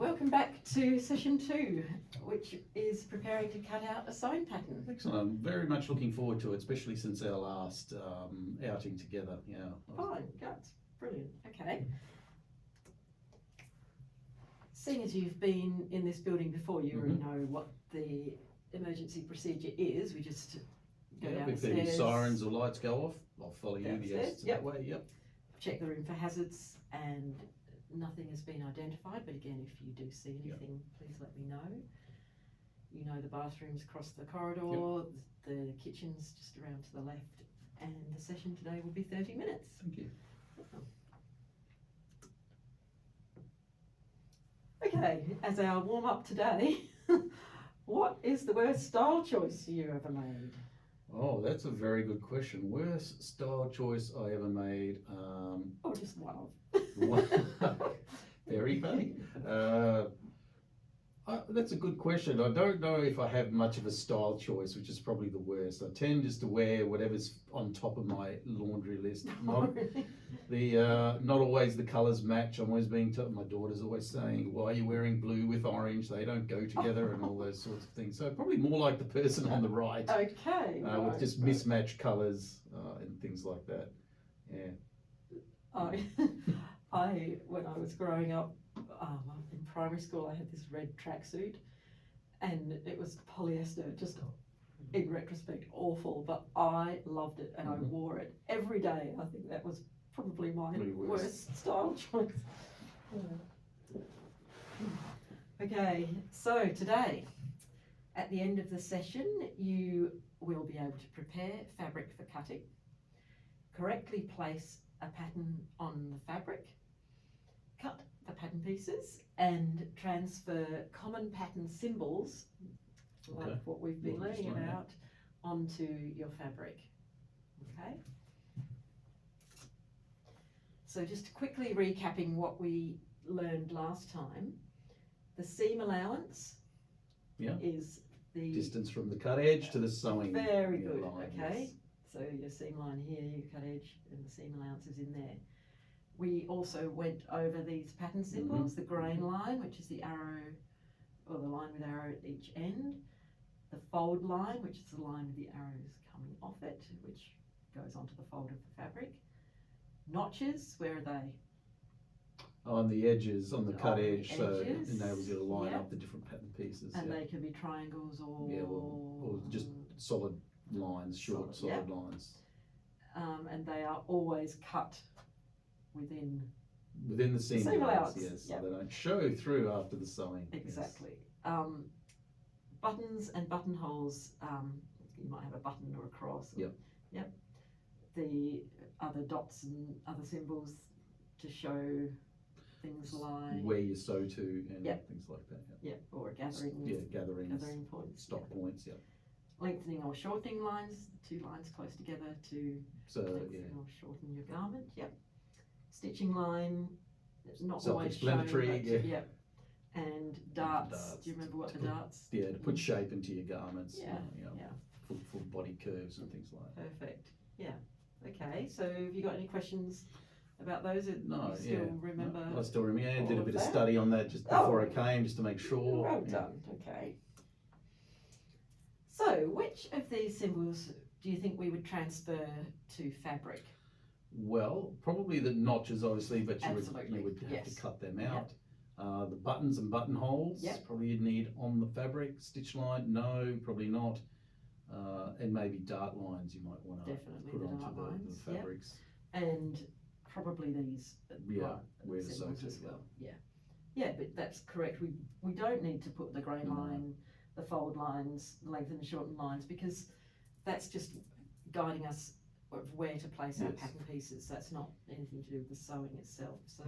welcome back to session 2, which is preparing to cut out a sewing pattern. Excellent. I'm very much looking forward to it, especially since our last outing together. Yeah. Fine, that's brilliant. Okay. Seeing as you've been in this building before, you already know what the emergency procedure is. We just go If downstairs. any sirens or lights go off, I'll follow you. Yes, Yep. that way. Yep. Check the room for hazards, and nothing has been identified, but again, if you do see anything, please let me know. You know the bathroom's across the corridor, the kitchen's just around to the left, and the session today will be 30 minutes. Thank you. Okay, as our warm-up today, what is the worst style choice you ever made? Oh, that's a very good question. Worst style choice I ever made. Or just one of? Very vague. That's a good question. I don't know if I have much of a style choice, which is probably the worst. I tend just to wear whatever's on top of my laundry list. Not always the colours match. I'm always being told, my daughter's always saying, why are you wearing blue with orange? They don't go together and all those sorts of things. So probably more like the person on the right. Okay. With just mismatched colours and things like that. Yeah. When I was growing up, in primary school, I had this red tracksuit, and it was polyester, just in retrospect awful, but I loved it and I wore it every day. I think that was probably my worst style choice. Okay, so today, at the end of the session, you will be able to prepare fabric for cutting, correctly place a pattern on the fabric, cut the pattern pieces, and transfer common pattern symbols, like what we've been learning about, onto your fabric. Okay? So just quickly recapping what we learned last time, the seam allowance is the distance from the cut edge to the sewing very good, line, okay? yes. So your seam line here, your cut edge, and the seam allowance is in there. We also went over these pattern symbols, the grain line, which is the arrow, or the line with arrow at each end, the fold line, which is the line with the arrows coming off it, which goes onto the fold of the fabric. Notches, where are they? On the edges, on the cut edge, so it edges, enables you to line up the different pattern pieces. And they can be triangles or just solid lines, short solid lines. And they are always cut within the seam allowance, yes, so they don't show through after the sewing. Exactly. Buttons and buttonholes, you might have a button or a cross. Or, the other dots and other symbols to show things like where you sew to and things like that. Or gathering. Gathering points. Stop points. Lengthening or shortening lines, two lines close together to lengthen or shorten your garment. Stitching line, not always self-explanatory. And darts. Do you remember what the darts? To put shape into your garments. Full body curves and things like that. Perfect. Okay, so have you got any questions about those? No, you still remember? No, I still remember. I did a bit of study on that just before I came, just to make sure. Well done. Okay. So, which of these symbols do you think we would transfer to fabric? Well, probably the notches, obviously, but you would have to cut them out. The buttons and buttonholes, probably you'd need on the fabric. Stitch line, no, probably not. And maybe dart lines you might want to put onto the fabrics. And probably these where to sew to as well. But that's correct. We don't need to put the grain line, the fold lines, the lengthen and shorten lines, because that's just guiding us of where to place our pattern pieces. That's not anything to do with the sewing itself. So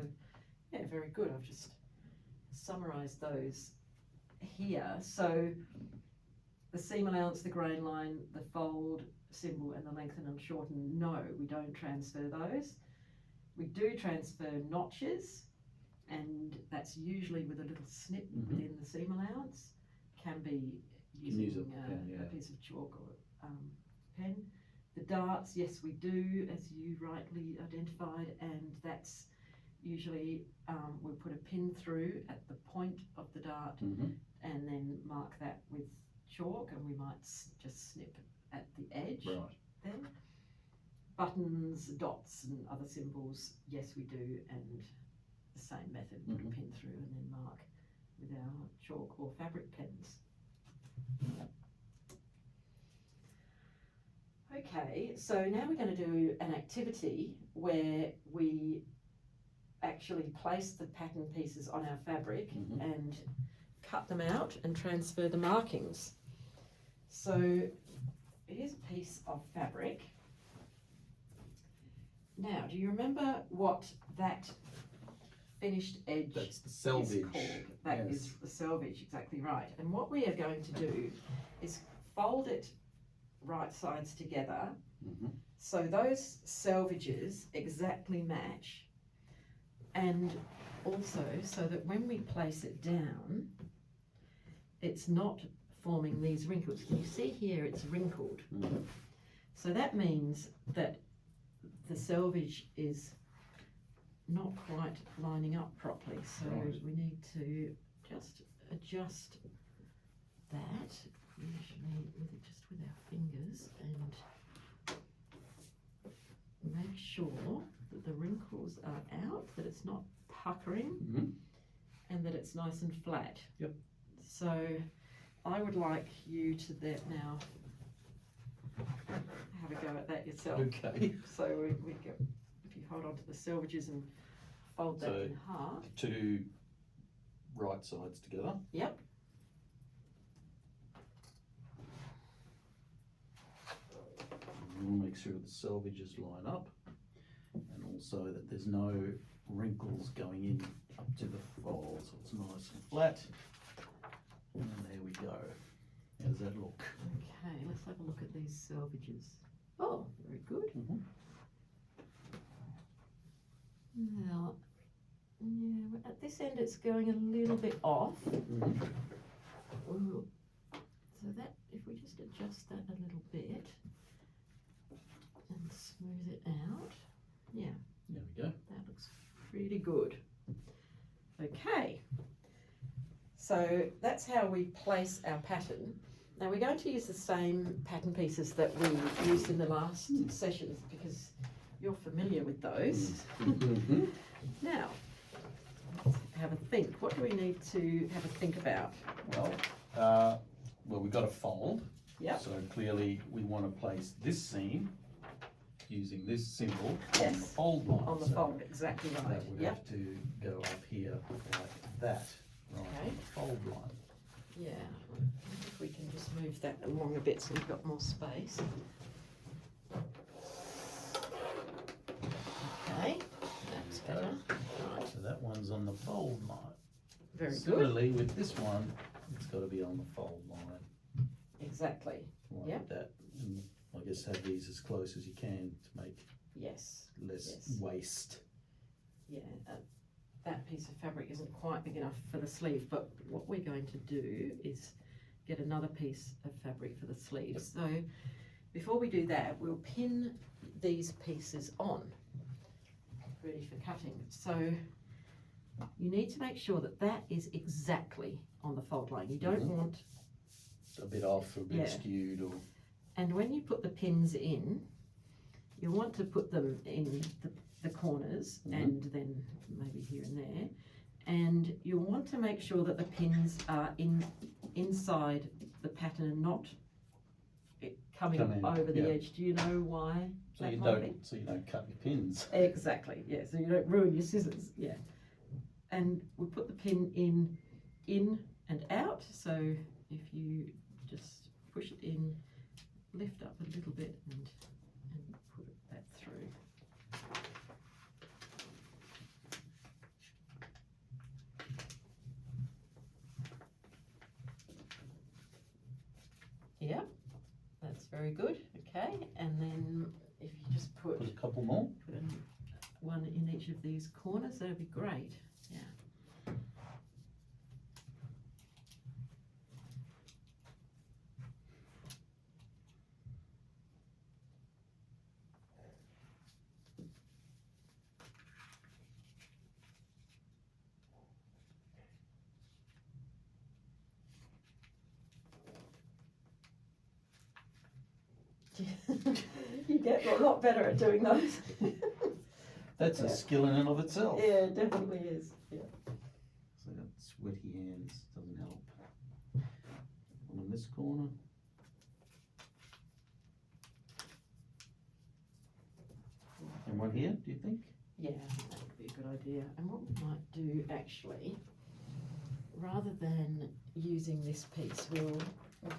very good. I've just summarised those here. So the seam allowance, the grain line, the fold symbol, and the lengthen and shorten, no, we don't transfer those. We do transfer notches, and that's usually with a little snip within the seam allowance. Can be using a piece of chalk or pen. The darts, yes, we do, as you rightly identified, and that's usually we'll put a pin through at the point of the dart Mm-hmm. and then mark that with chalk, and we might just snip at the edge Right. there. Buttons, dots and other symbols, yes we do, and the same method, put a pin through and then mark with our chalk or fabric pens. Okay, so now we're going to do an activity where we actually place the pattern pieces on our fabric and cut them out and transfer the markings. So here's a piece of fabric. Now, do you remember what that finished edge That's the selvage. is called? That Yes. is the selvage, exactly right. And what we are going to do is fold it right sides together so those selvages exactly match, and also so that when we place it down it's not forming these wrinkles. Can you see here it's wrinkled? So that means that the selvage is not quite lining up properly, so Right. we need to just adjust that, usually just with our fingers, and make sure that the wrinkles are out, that it's not puckering, and that it's nice and flat. Yep. So I would like you to now have a go at that yourself. Okay. So we go, if you hold on to the selvages and fold that So in half. Two right sides together. Yep. We'll make sure the selvages line up, and also that there's no wrinkles going in up to the fold, so it's nice and flat. And there we go. How does that look? Okay, let's have a look at these selvages. Oh, very good. Now, yeah, at this end it's going a little bit off. Ooh. So that, if we just adjust that a little bit and smooth it out, yeah, There we go. that looks pretty good. Okay, so that's how we place our pattern. Now we're going to use the same pattern pieces that we used in the last sessions because you're familiar with those. Now, let's have a think. What do we need to have a think about? Well, we've got a fold. Yep. So clearly we want to place this seam using this symbol on the Yes. fold line. On the So fold, exactly right. that would Yep. have to go up here like that, right, Okay. on the fold line. Yeah, if we can just move that along a bit so we've got more space. Okay, that's better. Right, So that one's on the fold line. very good. Similarly with this one, it's got to be on the fold line. Exactly, Like Yep. that. And I guess have these as close as you can to make yes. less Yes. waste. Yeah, that piece of fabric isn't quite big enough for the sleeve, but what we're going to do is get another piece of fabric for the sleeves. So before we do that, we'll pin these pieces on, ready for cutting. So you need to make sure that that is exactly on the fold line. You don't want, A bit off, or a bit Yeah. skewed, or and when you put the pins in, you want to put them in the corners and then maybe here and there, and you want to make sure that the pins are inside the pattern and not coming Come in, over the yeah. edge. Do you know why? so that you might don't so you don't cut your pins. Exactly, yeah, so you don't ruin your scissors, yeah. And we put the pin in and out, so if you just push it in, lift up a little bit and put that through. Yep, that's very good, okay, and then if you just put Put a couple more. one in each of these corners, that'd be great, yeah. get a lot better at doing those. That's a skill in and of itself. Yeah, it definitely is. Yeah. So I got sweaty hands, doesn't help. One in this corner. And one here, do you think? Yeah, I think that would be a good idea. And what we might do actually, rather than using this piece, we'll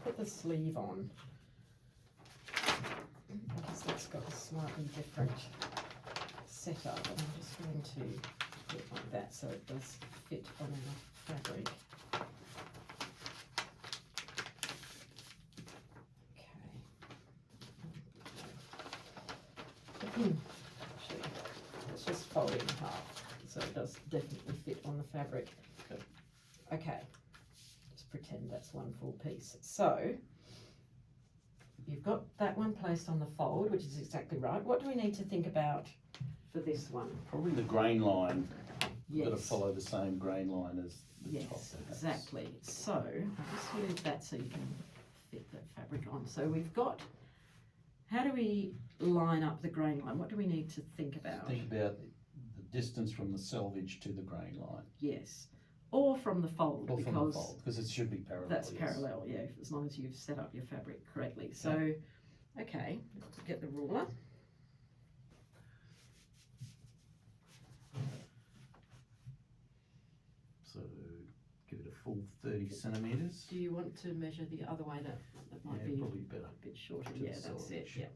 put the sleeve on, because that's got a slightly different setup, and I'm just going to put it like that so it does fit on our fabric. Okay. Actually, let's just fold it in half so it does definitely fit on the fabric. Okay. Okay, just pretend that's one full piece. So you've got that one placed on the fold, which is exactly right. What do we need to think about for this one? Probably the grain line. Yes. Got to follow the same grain line as the top. Yes, perhaps. exactly. So I'll just move that so you can fit that fabric on. So we've got, how do we line up the grain line? What do we need to think about? Think about the distance from the selvage to the grain line. Yes, or from the fold, Or because from the fold, because it should be parallel. that's yes. parallel, yeah, as long as you've set up your fabric correctly. So, okay, let's get the ruler. So give it a full 30 centimetres. Do you want to measure the other way? That might Yeah, be probably better. a bit shorter. To Yeah, the that's it. selvage. Yeah.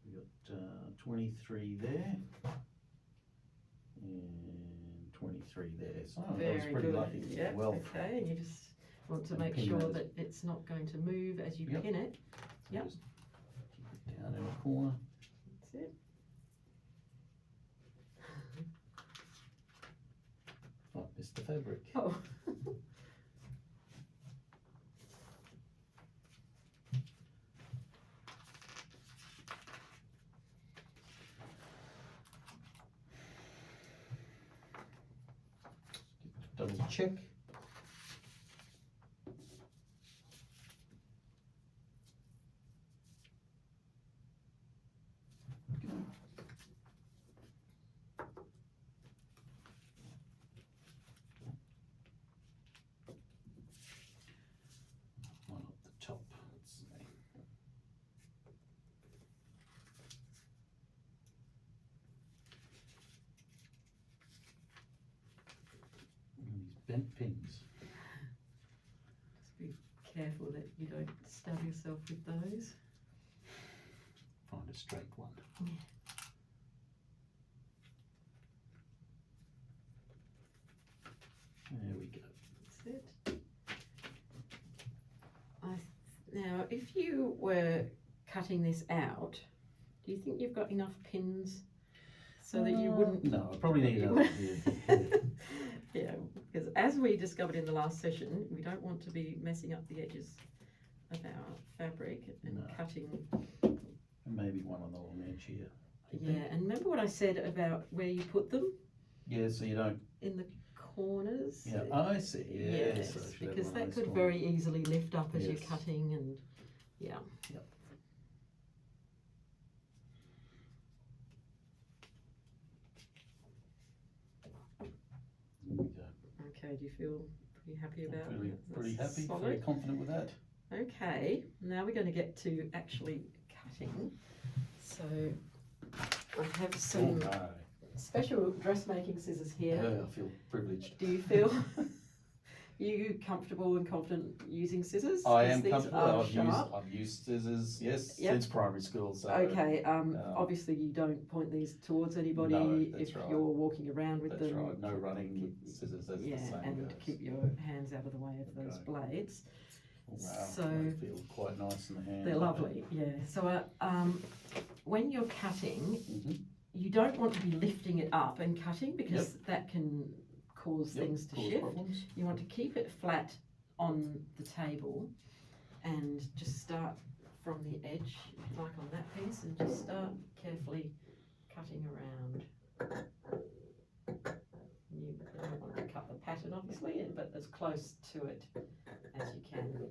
We got 23 there. And 23 there. So I was Very pretty good. lucky. Yeah. Well, Okay, and you just want to And make pin sure that. that it's not going to move as you Yep. pin it. Yep. just keep it down in a corner. That's it. Oh, missed the fabric. Oh. Double check. One up the top. Let's see. And these bent pins. Just be careful that you don't stab yourself with those. Find a straight one. There we go. That's it. Now, if you were cutting this out, do you think you've got enough pins so that you wouldn't? No, I probably need you another. Yeah, because as we discovered in the last session, we don't want to be messing up the edges of our fabric and No. cutting. Maybe one on the long edge here. I Yeah, think. and remember what I said about where you put them Yeah, so you don't. in the corners? Yeah, I see. Yes, so I should have because one on that this could corner. very easily lift up as you're Yes. cutting, and yeah. Yep. There we go. Okay, do you feel pretty happy about Pretty, that? pretty That's happy, solid. very confident with that. Okay, now we're going to get to actually cutting. So I have some Oh, no. special dressmaking scissors here. Yeah, I feel privileged. Do you feel you comfortable and confident using scissors? I 'Cause am these comfortable. are I've sharp. used scissors, yes, Yep. since primary school. So Okay, obviously you don't point these towards anybody No, that's if right. you're walking around with that's them. right. No running with scissors. That's Yeah, the same. and goes. keep your hands out of the way of those Okay. blades. Oh, wow, so- they feel quite nice in the hand. They're lovely, yeah. So when you're cutting, Mhm. you don't want to be lifting it up and cutting because that can cause Yep, things to cause shift. problems. You want to keep it flat on the table and just start from the edge, like on that piece, and just start carefully cutting around. You don't want to cut the pattern, obviously, but as close to it as you can.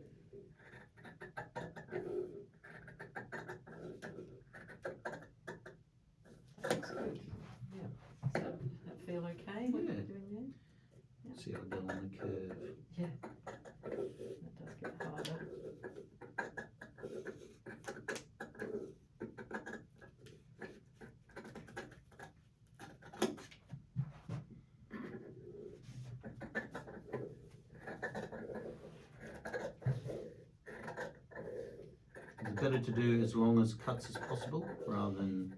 okay what Yeah. you're doing there? See how I go on the curve. That does get harder. Is it better to do as long as cuts as possible rather than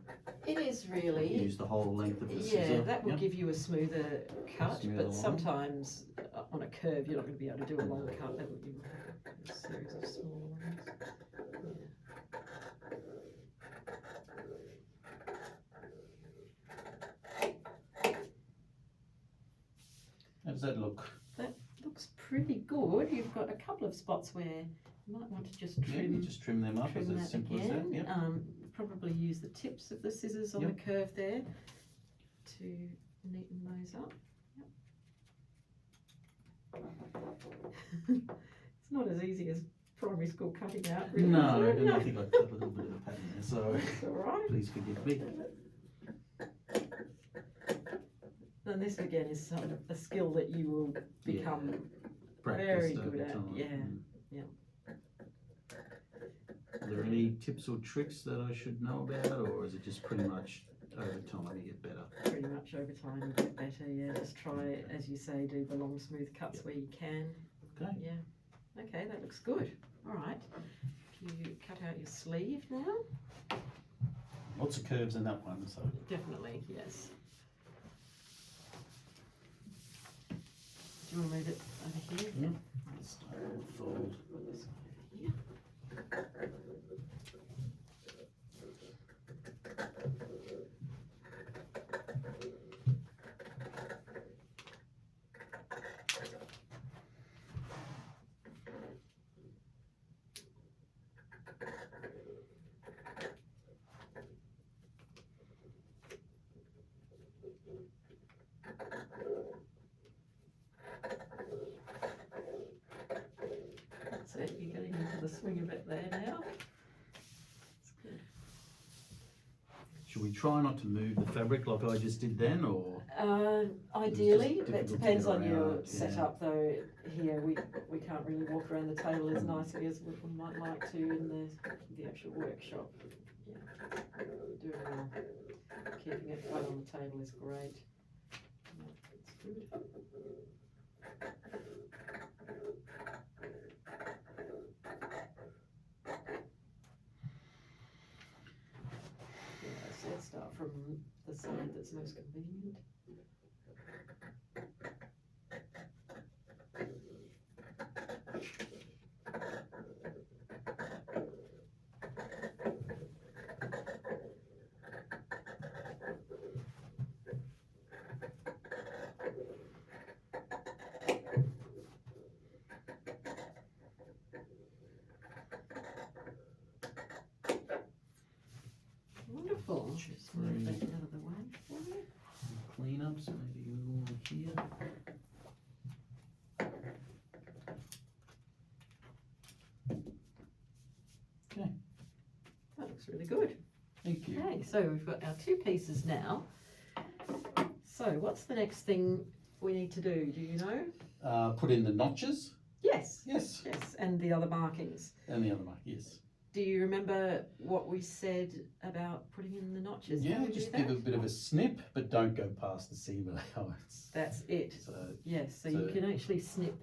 It is really. use the whole length of the scissor? Yeah, that will Yep. give you a smoother cut, Smoother but line. sometimes on a curve you're not going to be able to do a long cut. That would be a series of small ones. How does that look? Looks pretty good. You've got a couple of spots where you might want to just Yeah, you trim, just trim them up as trim that simple as that. again. Yep. Probably use the tips of the scissors on Yep. the curve there to neaten those up. Yep. It's not as easy as primary school cutting out. Really, No, is it? and I think I cut a little bit of a pattern there, so That's all right. please forgive me. And this again is a skill that you will become very Practice good over at. time. Yeah, Mm. yeah. Are there any tips or tricks that I should know about, or is it just pretty much over time you get better? Pretty much over time you get better. Yeah, just try, as you say, do the long smooth cuts where you can. Okay. Yeah. Okay, that looks good. All right. You cut out your sleeve now. Lots of curves in that one, so. Definitely, yes. Do you want to move it over here? Yeah. Let's Fold. put this over here. That's it, you're getting into the swing of it there now. That's good. Should we try not to move the fabric like I just did then, or? Ideally, just that difficult to depends get on your around, yeah. setup though. Here we can't really walk around the table as nicely as we might like to in the actual workshop. Yeah, doing well. Keeping it flat on the table is great. Yeah, that's good. Yeah, so let's start from the side that's most convenient. Wonderful. Just move that out of the way for you. Clean up, so maybe you go here. That looks really good. Thank you. Okay, so we've got our two pieces now. So what's the next thing we need to do? Do you know? Put in the notches. Yes. Yes. Yes, and the other markings. And the other mark, yes. Do you remember what we said about putting in the notches? How Yeah, we do just that? give a bit of a snip, but don't go past the seam allowance. That's it. So Yes, so you So- can actually snip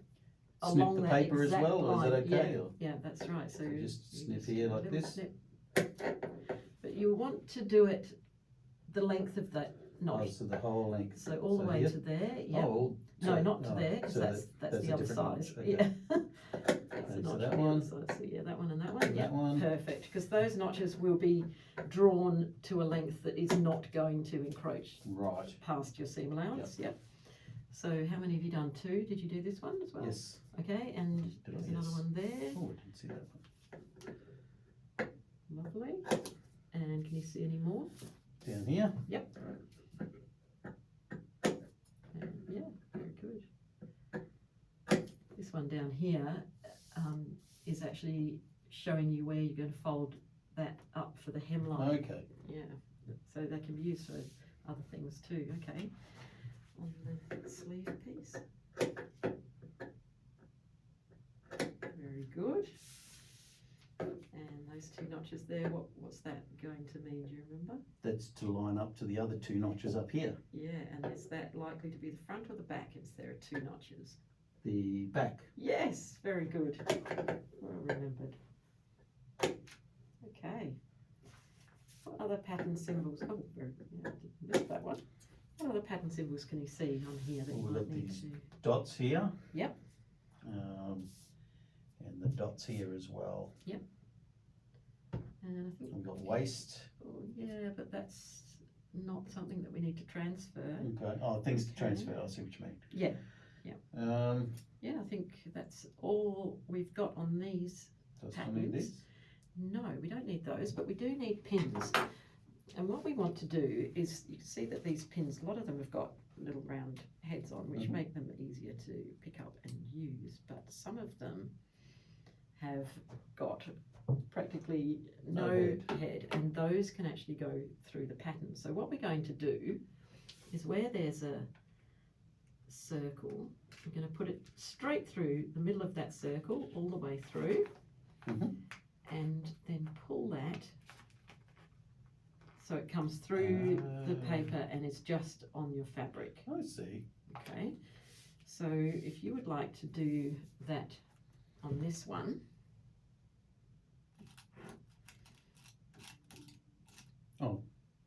snip along the that paper as exact well, or is that line. okay? Yeah, Or? yeah, that's right. So You just you snip just here do a like little this? snip. But you want to do it the length of that Oh, notch. so the whole length. So all the so way here? to there. Yeah. Oh, No, sorry. not to Oh, there, because so that's that's the a other different size. notch, Yeah. okay. That's the Okay, so notch that on the one. other side. So yeah, that one and that one. And Yeah, that one. perfect. Because those notches will be drawn to a length that is not going to encroach Right. past your seam allowance. Yep. So how many have you done? Two? Did you do this one as well? Yes. Okay, and Did I? there's another Yes. one there. Oh, I didn't see that one. Lovely. And can you see any more? Down here. And yeah, very good. This one down here is actually showing you where you're going to fold that up for the hemline. Okay. Yeah, so they can be used for other things too. Okay, on the sleeve piece. Very good. And those two notches there, what's that going to mean, do you remember? That's to line up to the other two notches up here. Yeah, and is that likely to be the front or the back if there are two notches? The back. Yes, very good. Well remembered. Okay. What other pattern symbols? Oh, very good. Yeah, I did miss that one. What other pattern symbols can you see on here that you We've might got need these to? dots here. Yep. And the dots here as well. And I think We've got waist. Oh, yeah, but that's not something that we need to transfer. Okay. Oh, things to Okay. transfer. I see what you mean. Yeah. Yeah. I think that's all we've got on these. Does I need Patterns. this? No, we don't need those, but we do need pins. And what we want to do is, you can see that these pins, a lot of them have got little round heads on, which Mhm. make them easier to pick up and use, but some of them have got practically no No head, and those can actually go through the pattern. So what we're going to do is, where there's a circle, we're going to put it straight through the middle of that circle, all the way through, Mhm. and then pull that so it comes through the paper and it's just on your fabric. I see. Okay, so if you would like to do that on this one,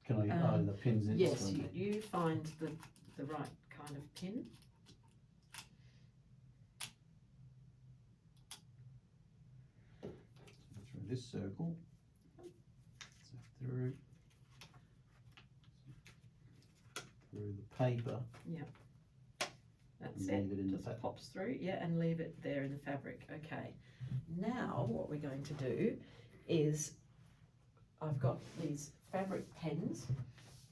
Can I? The pins in this yes, one. you find the right kind of pin. Through this circle. So through the paper. That's And it. leave it in the Just pattern. pops through, yeah, and leave it there in the fabric. Okay. Now what we're going to do is, I've got these fabric pens.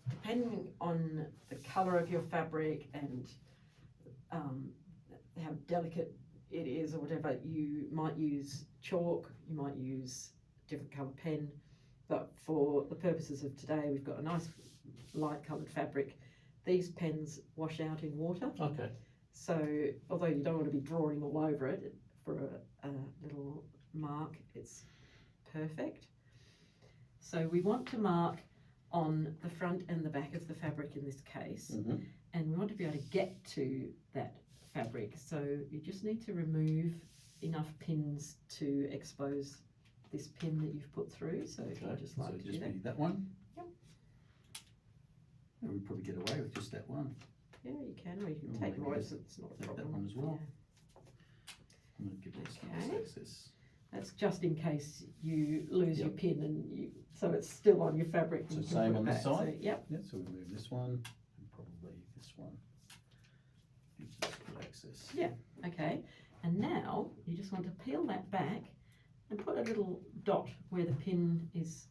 Depending on the colour of your fabric and how delicate it is or whatever, you might use chalk, you might use different coloured pen, but for the purposes of today, we've got a nice light coloured fabric. These pens wash out in water. Okay. So, although you don't want to be drawing all over it for a little mark, it's perfect. So we want to mark on the front and the back of the fabric in this case, Mm-hmm. and we want to be able to get to that fabric. So you just need to remove enough pins to expose this pin that you've put through. So if you just like so to just do that. be that one. Yep. And we'd probably get away with just that one. Yeah, you can, or you can Or take maybe more, just it's not a take that problem. one as well. Yeah. I'm going to give this Okay. nice access. That's just in case you lose your Yep. pin and so it's still on your fabric. and So you can same put it on this back. So, side? yep. Yeah, so we move this one and probably this one. Gives us good access. Yeah. Okay. And now you just want to peel that back and put a little dot where the pin is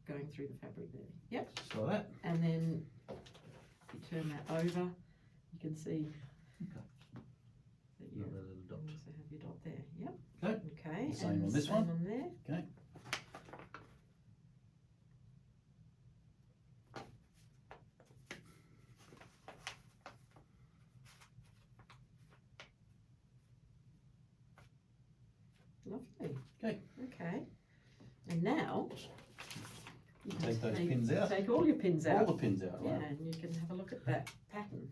going through the fabric there. Yep. Just like that. And then if you turn that over, you can see Okay. that you Another little dot. also have your dot there. Yep. Okay. Okay. The same and on this same one? on there. Okay. Lovely. Okay. Okay. And now you can Take those pins out. Take all your pins All out. the pins out, Yeah, right? and you can have a look at that pattern.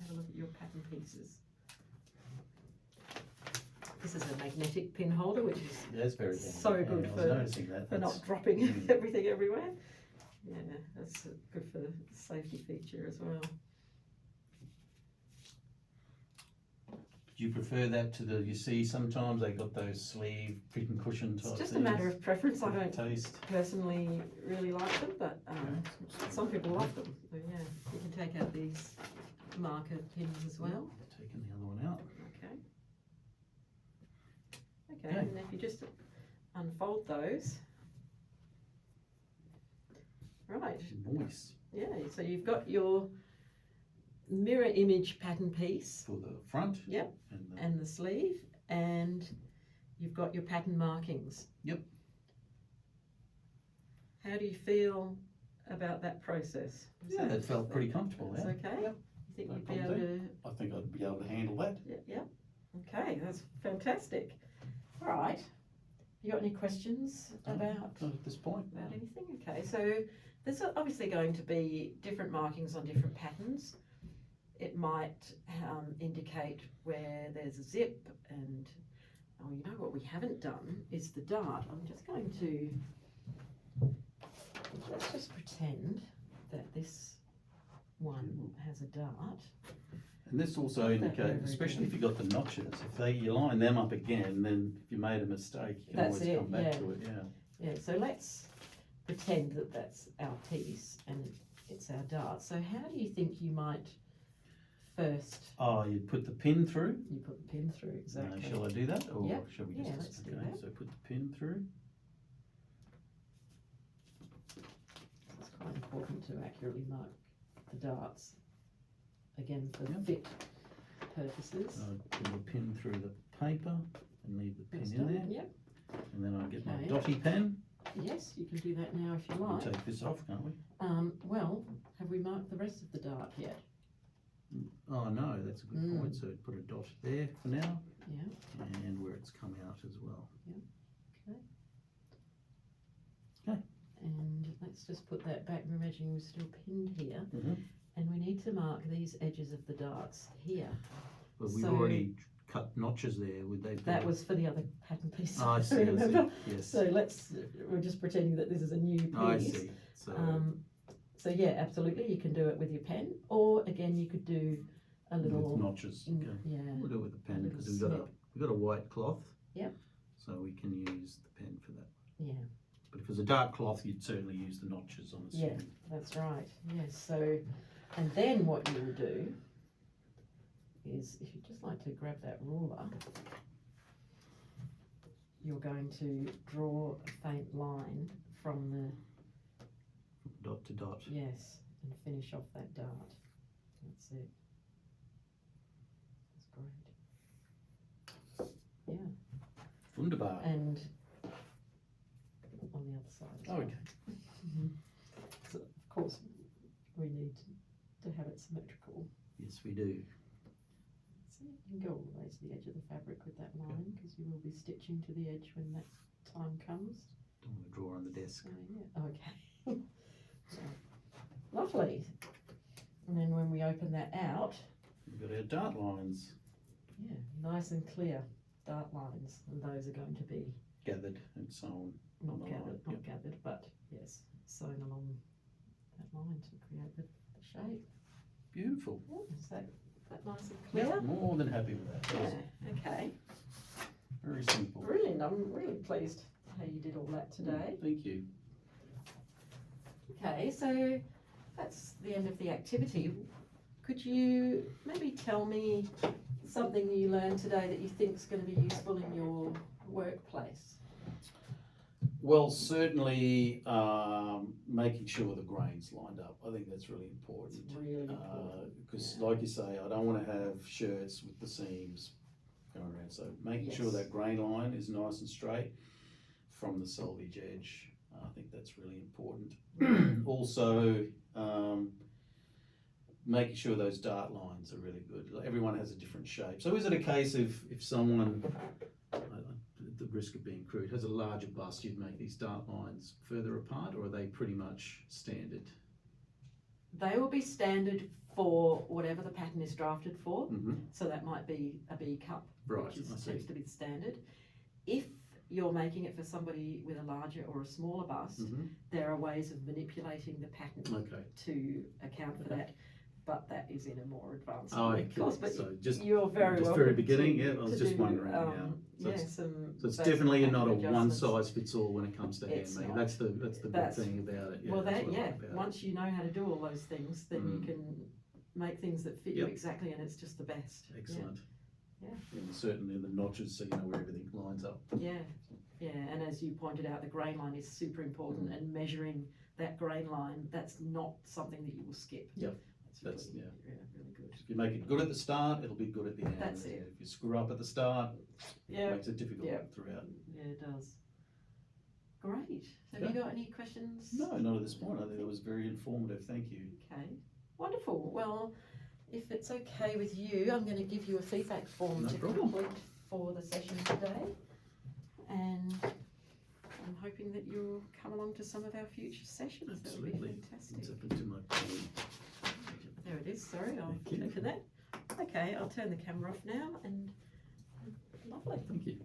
Have a look at your pattern pieces. This is a magnetic pin holder, which is That's very handy. So good I for- was noticing that. for That's- not dropping Mm. everything everywhere. Yeah, that's good for the safety feature as well. Do you prefer that to the, you see sometimes they got those sleeve pin cushion type It's just a things? matter of preference. I don't Taste. personally really like them, but Okay. some people love them. So yeah, you can take out these marker pins as well. Taking the other one out. Okay. Okay, Okay. and if you just unfold those. Right, Nice. yeah, so you've got your mirror image pattern piece For the front. Yep. And the, and the sleeve, and you've got your pattern markings. Yep. How do you feel about that process? Is Yeah, it felt pretty comfortable, That's yeah. okay? Yep. You think No you'd be problem able there. to? I think I'd be able to handle that. Yeah. Okay, that's fantastic. All right. You got any questions about Not at this point. anything? Okay, so there's obviously going to be different markings on different patterns. It might indicate where there's a zip, and oh, you know what we haven't done is the dart. I'm just going to, let's just pretend that this one has a dart. And this also That indicates, very especially if you got the notches, you line them up again, then if you made a mistake, you can That's always it, come back yeah. to it, yeah. Yeah, so let's pretend that that's our piece and it's our dart. So how do you think you might first, Oh, you'd put the pin through? you put the pin through, exactly. Shall I do that, or Yep. shall we Yeah, just, let's do okay, that. so put the pin through. It's quite important to accurately mark the darts, again, for Yep. fit purposes. I'd put the pin through the paper and leave the pin That's in done, there, yep. and then I'll get my Okay. dotty pen. Yes, you can do that now if you We'll like. take this off, can't we? Well, have we marked the rest of the dart yet? Oh, no, that's a good Mm. point, so put a dot there for now, Yeah, and where it's come out as well. and let's just put that back. We're imagining we're still pinned here. Mhm. And we need to mark these edges of the darts here. But we've So- already cut notches there, would they be? That was for the other pattern piece. Oh, I see, remember? yes. So we're just pretending that this is a new piece. I see, so So yeah, absolutely, you can do it with your pen, or again, you could do a little, with notches, okay. yeah, We'll do it with the pen, little because we've got a white cloth. Yep. So we can use the pen for that. yeah, But if it was a dark cloth, you'd certainly use the notches, I'm Yeah. assuming. that's right, yes, so, and then what you will do is, if you'd just like to grab that ruler, you're going to draw a faint line from the, Dot to dot. yes, and finish off that dart. That's it. That's great. Yeah, Wunderbar. and on the other side as well. Okay. So of course, we need to have it symmetrical. Yes, we do. So you can go all the way to the edge of the fabric with that line, because you will be stitching to the edge when that time comes. Don't want to draw on the desk. So yeah, okay. So, lovely. And then when we open that out, We've got our dart lines yeah, nice and clear dart lines, and those are going to be gathered and so on. not On the gathered, line, not gathered, but yes, sewn along that line to create the shape. Beautiful. Oh, is that nice and clear? Yeah, more than happy with that. That was Yeah, okay, very simple. brilliant. I'm really pleased how you did all that today. Thank you. Okay, so that's the end of the activity. Could you maybe tell me something that you learned today that you think is going to be useful in your workplace? Well, certainly making sure the grain's lined up. I think that's really important. It's really important. Because, yeah. like you say, I don't want to have shirts with the seams going around. So making sure Yes. that grain line is nice and straight from the selvage edge. I think that's really important. Also, making sure those dart lines are really good. Like, everyone has a different shape. So is it a case of if someone, at the risk of being crude, has a larger bust, you'd make these dart lines further apart, or are they pretty much standard? They will be standard for whatever the pattern is drafted for. Mm-hmm. So that might be a B cup, Right, which I see. tends to be standard. If you're making it for somebody with a larger or a smaller bust, Mm-hmm. there are ways of manipulating the pattern Okay. to account for Okay. that, but that is in a more advanced Oh, way, of okay. course. But So just you're very just welcome very beginning, to, yeah, I was to just do, wondering, yeah. So yeah, it's- some So it's basic definitely not a pattern one adjustments. size fits all when it comes to It's handmade. not. That's the good That's- thing about it. Yeah, Well, that's that what I yeah. like about it. Once you know how to do all those things, then you Mm. can make things that fit you Yep. exactly, and it's just the best. Yeah. Excellent. Yeah. And certainly the notches, so you know where everything lines up. Yeah, yeah, and as you pointed out, the grain line is super important, and measuring that grain line, that's not something that you will skip. Yep, That's that's- really, really good. If you make it good at the start, it'll be good at the end. That's it. If you screw up at the start, it Yeah, makes it difficult Yeah. throughout. yeah, it does. Great. Great. Have Okay. you got any questions? No, not at this point. I think it was very informative. Thank you. Okay, wonderful. Well, if it's okay with you, I'm going to give you a feedback form No to problem. complete for the session today. And I'm hoping that you'll come along to some of our future sessions. That would be Absolutely. fantastic. What's happened to my colleague? There it is. Sorry, I'll Thank you. check for that. Okay, I'll turn the camera off now and lovely. Thank you.